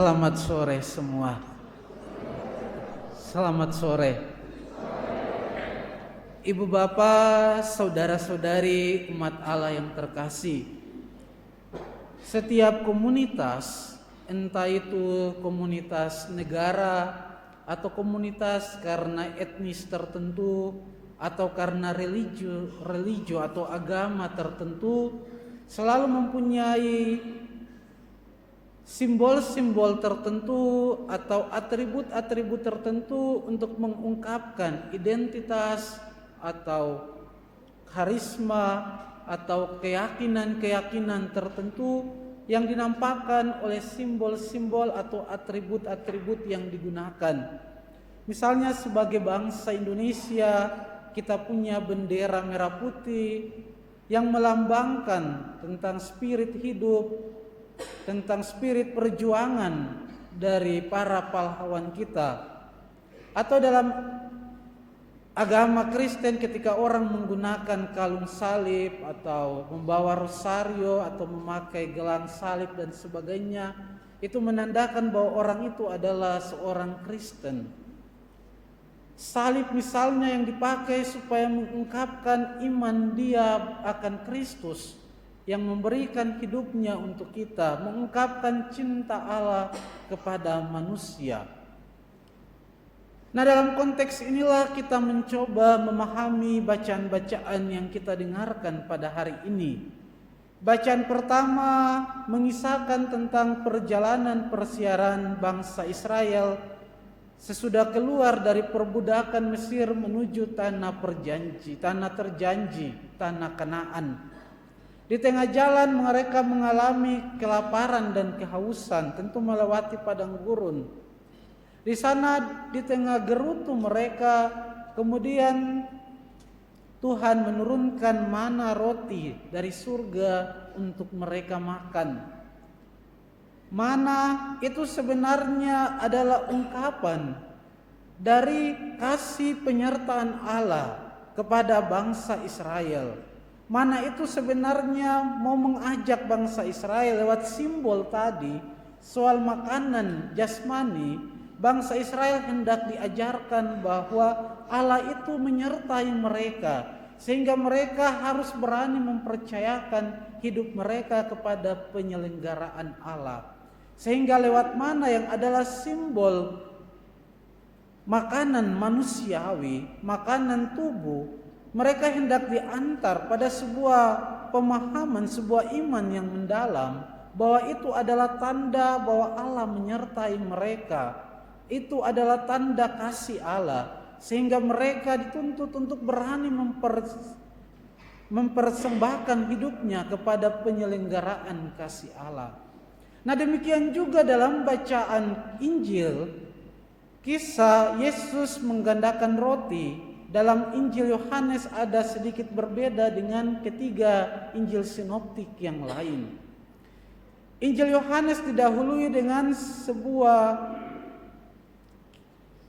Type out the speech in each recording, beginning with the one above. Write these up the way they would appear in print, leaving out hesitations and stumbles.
Selamat sore semua. Selamat sore. Ibu bapak, saudara-saudari umat Allah yang terkasih. Setiap komunitas, entah itu komunitas negara atau komunitas karena etnis tertentu atau karena religio atau agama tertentu, selalu mempunyai simbol-simbol tertentu atau atribut-atribut tertentu untuk mengungkapkan identitas atau karisma atau keyakinan-keyakinan tertentu yang dinampakkan oleh simbol-simbol atau atribut-atribut yang digunakan. Misalnya sebagai bangsa Indonesia, kita punya bendera merah putih yang melambangkan tentang spirit hidup, tentang spirit perjuangan dari para pahlawan kita. Atau dalam agama Kristen, ketika orang menggunakan kalung salib atau membawa rosario atau memakai gelang salib dan sebagainya, itu menandakan bahwa orang itu adalah seorang Kristen. Salib misalnya yang dipakai supaya mengungkapkan iman dia akan Kristus yang memberikan hidupnya untuk kita, mengungkapkan cinta Allah kepada manusia. Nah, dalam konteks inilah kita mencoba memahami bacaan-bacaan yang kita dengarkan pada hari ini. Bacaan pertama mengisahkan tentang perjalanan persiaran bangsa Israel sesudah keluar dari perbudakan Mesir menuju tanah terjanji, tanah Kanaan. Di tengah jalan mereka mengalami kelaparan dan kehausan, tentu melewati padang gurun. Di sana di tengah gerutu mereka, kemudian Tuhan menurunkan mana roti dari surga untuk mereka makan. Mana itu sebenarnya adalah ungkapan dari kasih penyertaan Allah kepada bangsa Israel. Mana itu sebenarnya mau mengajak bangsa Israel lewat simbol tadi soal makanan jasmani. Bangsa Israel hendak diajarkan bahwa Allah itu menyertai mereka, sehingga mereka harus berani mempercayakan hidup mereka kepada penyelenggaraan Allah. Sehingga lewat mana yang adalah simbol makanan manusiawi, makanan tubuh, mereka hendak diantar pada sebuah pemahaman, sebuah iman yang mendalam bahwa itu adalah tanda bahwa Allah menyertai mereka. Itu adalah tanda kasih Allah, sehingga mereka dituntut untuk berani mempersembahkan hidupnya kepada penyelenggaraan kasih Allah. Nah, demikian juga dalam bacaan Injil, kisah Yesus menggandakan roti dalam Injil Yohanes ada sedikit berbeda dengan ketiga Injil sinoptik yang lain. Injil Yohanes didahului dengan sebuah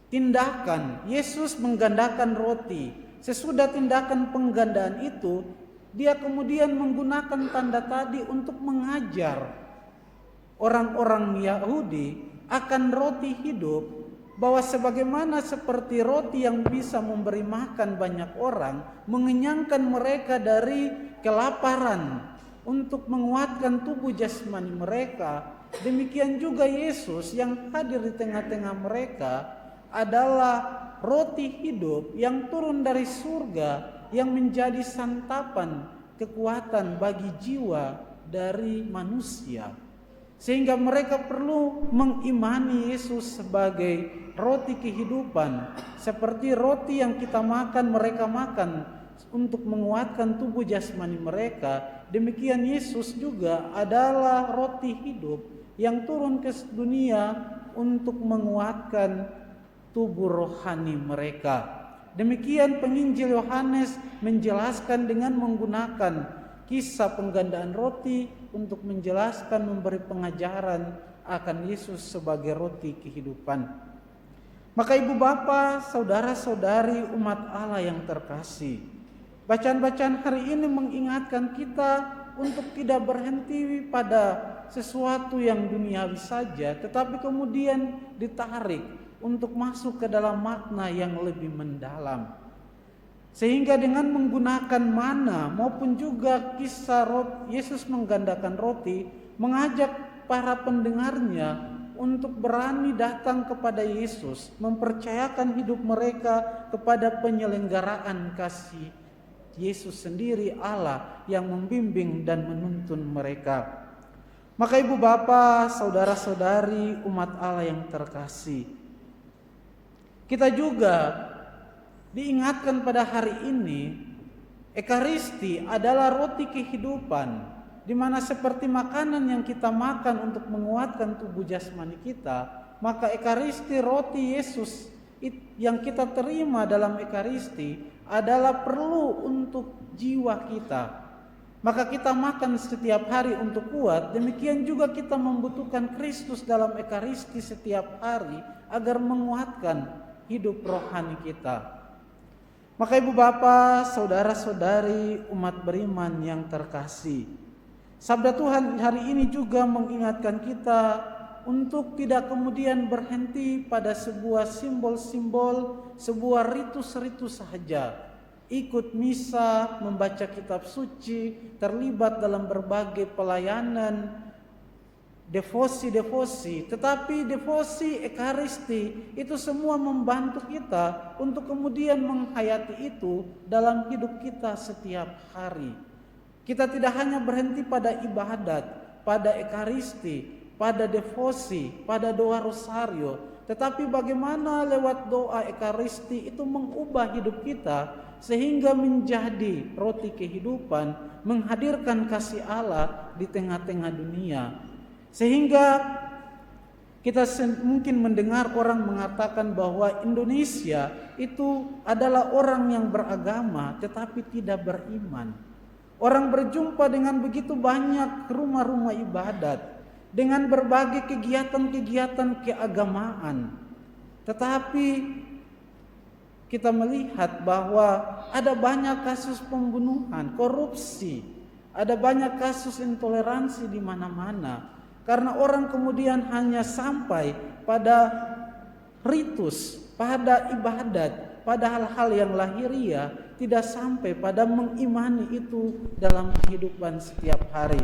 tindakan. Yesus menggandakan roti. Sesudah tindakan penggandaan itu, dia kemudian menggunakan tanda tadi untuk mengajar orang-orang Yahudi akan roti hidup, bahwa sebagaimana seperti roti yang bisa memberi makan banyak orang, mengenyangkan mereka dari kelaparan untuk menguatkan tubuh jasmani mereka, demikian juga Yesus yang hadir di tengah-tengah mereka adalah roti hidup yang turun dari surga, yang menjadi santapan kekuatan bagi jiwa dari manusia. Sehingga mereka perlu mengimani Yesus sebagai roti kehidupan. Seperti roti yang kita makan, mereka makan untuk menguatkan tubuh jasmani mereka. Demikian Yesus juga adalah roti hidup yang turun ke dunia untuk menguatkan tubuh rohani mereka. Demikian penginjil Yohanes menjelaskan dengan menggunakan kisah penggandaan roti untuk menjelaskan, memberi pengajaran akan Yesus sebagai roti kehidupan. Maka ibu bapak, saudara-saudari umat Allah yang terkasih, bacaan-bacaan hari ini mengingatkan kita untuk tidak berhenti pada sesuatu yang duniawi saja, tetapi kemudian ditarik untuk masuk ke dalam makna yang lebih mendalam. Sehingga dengan menggunakan mana maupun juga kisah Yesus menggandakan roti, mengajak para pendengarnya untuk berani datang kepada Yesus, mempercayakan hidup mereka kepada penyelenggaraan kasih Yesus sendiri, Allah yang membimbing dan menuntun mereka. Maka ibu bapa, saudara-saudari umat Allah yang terkasih, kita juga diingatkan pada hari ini, Ekaristi adalah roti kehidupan, di mana seperti makanan yang kita makan untuk menguatkan tubuh jasmani kita, maka Ekaristi, roti Yesus yang kita terima dalam Ekaristi adalah perlu untuk jiwa kita. Maka kita makan setiap hari untuk kuat, demikian juga kita membutuhkan Kristus dalam Ekaristi setiap hari agar menguatkan hidup rohani kita. Maka ibu bapa, saudara-saudari umat beriman yang terkasih, sabda Tuhan hari ini juga mengingatkan kita untuk tidak kemudian berhenti pada sebuah simbol-simbol, sebuah ritus-ritus saja. Ikut misa, membaca kitab suci, terlibat dalam berbagai pelayanan, devosi-devosi. Tetapi devosi Ekaristi itu semua membantu kita untuk kemudian menghayati itu dalam hidup kita setiap hari. Kita tidak hanya berhenti pada ibadat, pada Ekaristi, pada devosi, pada doa rosario, tetapi bagaimana lewat doa Ekaristi itu mengubah hidup kita sehingga menjadi roti kehidupan, menghadirkan kasih Allah di tengah-tengah dunia. Sehingga kita mungkin mendengar orang mengatakan bahwa Indonesia itu adalah orang yang beragama tetapi tidak beriman. Orang berjumpa dengan begitu banyak rumah-rumah ibadat, dengan berbagai kegiatan-kegiatan keagamaan, tetapi kita melihat bahwa ada banyak kasus pembunuhan, korupsi, ada banyak kasus intoleransi di mana-mana, karena orang kemudian hanya sampai pada ritus, pada ibadat, pada hal-hal yang lahiriah, tidak sampai pada mengimani itu dalam kehidupan setiap hari.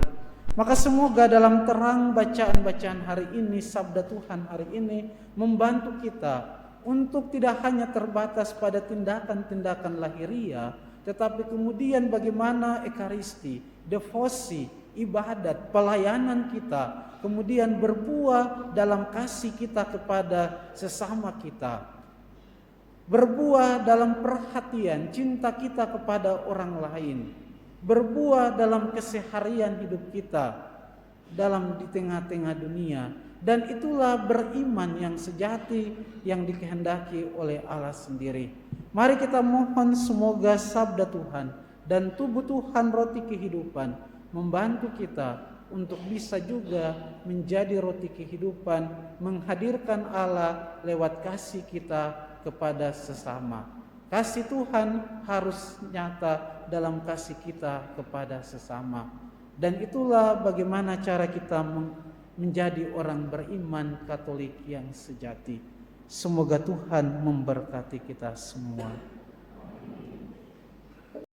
Maka semoga dalam terang bacaan-bacaan hari ini, sabda Tuhan hari ini membantu kita untuk tidak hanya terbatas pada tindakan-tindakan lahiriah, tetapi kemudian bagaimana Ekaristi, devosi, ibadat, pelayanan kita kemudian berbuah dalam kasih kita kepada sesama kita, berbuah dalam perhatian, cinta kita kepada orang lain, berbuah dalam keseharian hidup kita di tengah-tengah dunia. Dan itulah beriman yang sejati yang dikehendaki oleh Allah sendiri. Mari kita mohon semoga sabda Tuhan dan tubuh Tuhan roti kehidupan membantu kita untuk bisa juga menjadi roti kehidupan, menghadirkan Allah lewat kasih kita kepada sesama. Kasih Tuhan harus nyata dalam kasih kita kepada sesama. Dan itulah bagaimana cara kita menjadi orang beriman Katolik yang sejati. Semoga Tuhan memberkati kita semua.